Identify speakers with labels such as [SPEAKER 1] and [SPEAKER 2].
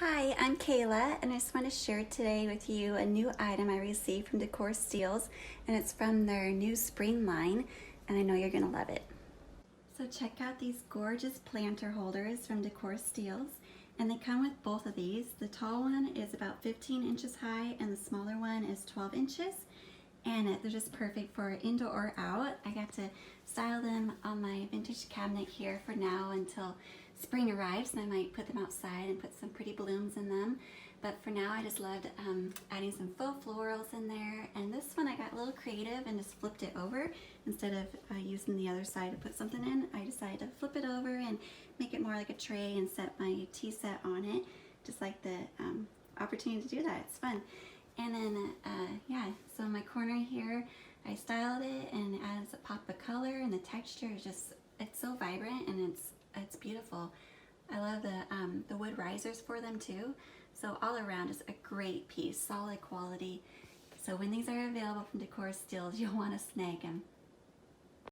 [SPEAKER 1] Hi, I'm Kayla, and I just want to share today with you a new item I received from Decor Steels, and it's from their new spring line, and I know you're going to love it. So check out these gorgeous planter holders from Decor Steels, and they come with both of these. The tall one is about 15 inches high, and the smaller one is 12 inches, and they're just perfect for indoor or out. I got to style them on my vintage cabinet here for now until spring arrives, and I might put them outside and put some pretty blooms in them. But for now, I just loved adding some faux florals in there. And this one, I got a little creative and just flipped it over. Instead of using the other side to put something in, I decided to flip it over and make it more like a tray and set my tea set on it. Just like the opportunity to do that. It's fun. And then, yeah, so in my corner here, I styled it and it adds a pop of color, and the texture is just, it's so vibrant and it's beautiful. I love the wood risers for them too. So all around, just a great piece, solid quality. So when these are available from Decor Steels, you'll want to snag them.